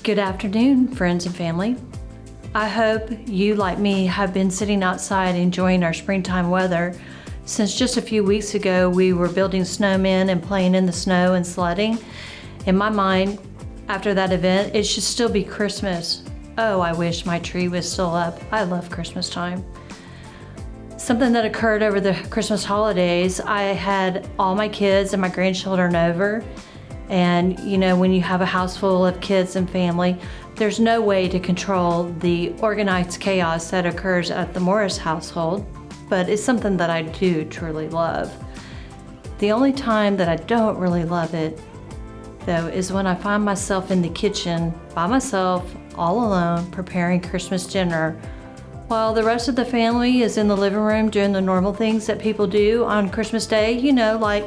Good afternoon, friends and family. I hope you, like me, have been sitting outside enjoying our springtime weather. Since just a few weeks ago, we were building snowmen and playing in the snow and sledding. In my mind, after that event, it should still be Christmas. Oh, I wish my tree was still up. I love Christmas time. Something that occurred over the Christmas holidays, I had all my kids and my grandchildren over. And you know, when you have a house full of kids and family, there's no way to control the organized chaos that occurs at the Morris household, but it's something that I do truly love. The only time that I don't really love it, though, is when I find myself in the kitchen by myself, all alone, preparing Christmas dinner, while the rest of the family is in the living room doing the normal things that people do on Christmas Day, you know, like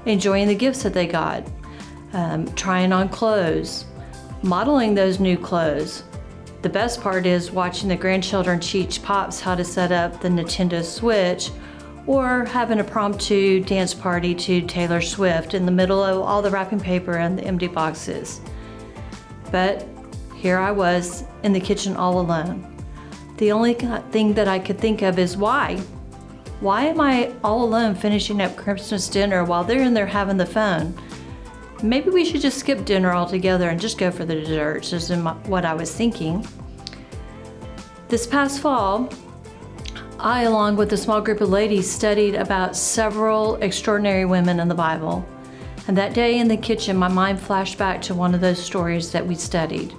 enjoying the gifts that they got, trying on clothes, modeling those new clothes. The best part is watching the grandchildren teach Pops how to set up the Nintendo Switch, or have an impromptu dance party to Taylor Swift in the middle of all the wrapping paper and the empty boxes. But here I was in the kitchen all alone. The only thing that I could think of is why? Why am I all alone finishing up Christmas dinner while they're in there having the fun? Maybe we should just skip dinner altogether and just go for the desserts, is what I was thinking. This past fall, I, along with a small group of ladies, studied about several extraordinary women in the Bible. And that day in the kitchen, my mind flashed back to one of those stories that we studied.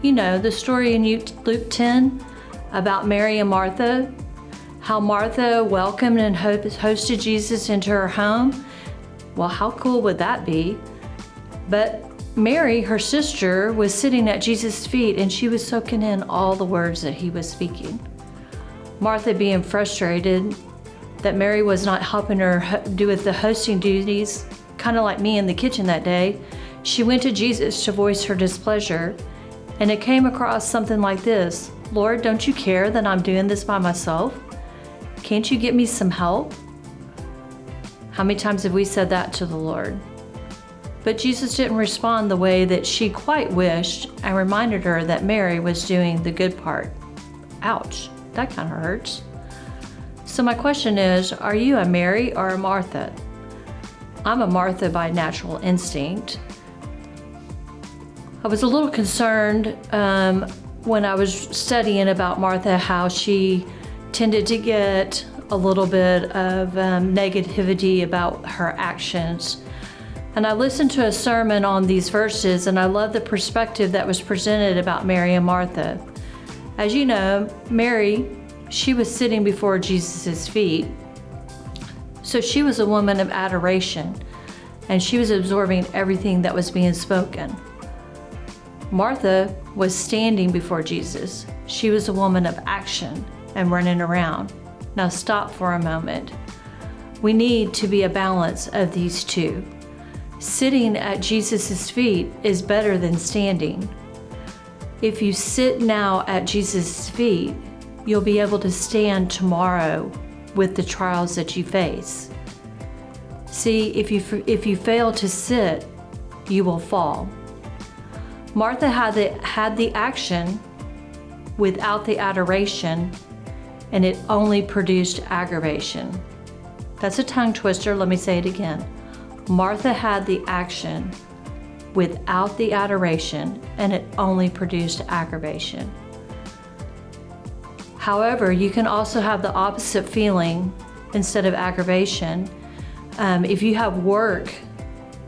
You know, the story in Luke 10 about Mary and Martha, how Martha welcomed and hosted Jesus into her home. Well, how cool would that be? But Mary, her sister, was sitting at Jesus' feet and she was soaking in all the words that he was speaking. Martha, being frustrated that Mary was not helping her do with the hosting duties, kind of like me in the kitchen that day, she went to Jesus to voice her displeasure. And it came across something like this: Lord, don't you care that I'm doing this by myself? Can't you get me some help? How many times have we said that to the Lord? But Jesus didn't respond the way that she quite wished, and reminded her that Mary was doing the good part. Ouch, that kind of hurts. So my question is, are you a Mary or a Martha? I'm a Martha by natural instinct. I was a little concerned when I was studying about Martha, how she tended to get a little bit of negativity about her actions. And I listened to a sermon on these verses, and I love the perspective that was presented about Mary and Martha. As you know, Mary, she was sitting before Jesus' feet. So she was a woman of adoration, and she was absorbing everything that was being spoken. Martha was standing before Jesus. She was a woman of action and running around. Now stop for a moment. We need to be a balance of these two. Sitting at Jesus' feet is better than standing. If you sit now at Jesus' feet, you'll be able to stand tomorrow with the trials that you face. See, if you fail to sit, you will fall. Martha had the action without the adoration, and it only produced aggravation. That's a tongue twister. Let me say it again. Martha had the action without the adoration, and it only produced aggravation. However, you can also have the opposite feeling instead of aggravation. If you have work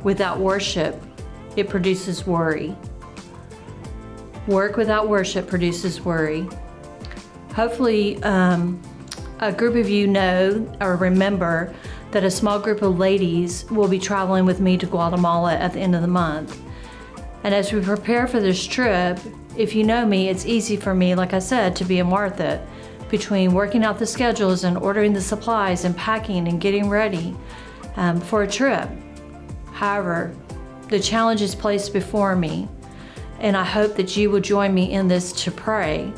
without worship, it produces worry. Work without worship produces worry. Hopefully, a group of you know or remember that a small group of ladies will be traveling with me to Guatemala at the end of the month. And as we prepare for this trip, if you know me, it's easy for me, like I said, to be a Martha, between working out the schedules and ordering the supplies and packing and getting ready for a trip. However, the challenge is placed before me, and I hope that you will join me in this to pray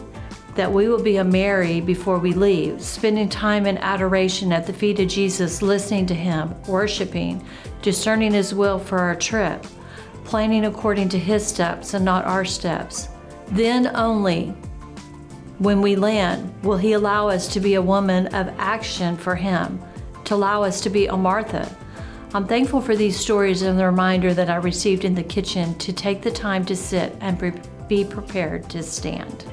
that we will be a Mary before we leave, spending time in adoration at the feet of Jesus, listening to him, worshiping, discerning his will for our trip, planning according to His steps and not our steps. Then only when we land will He allow us to be a woman of action for Him, to allow us to be a Martha. I'm thankful for these stories and the reminder that I received in the kitchen to take the time to sit and be prepared to stand.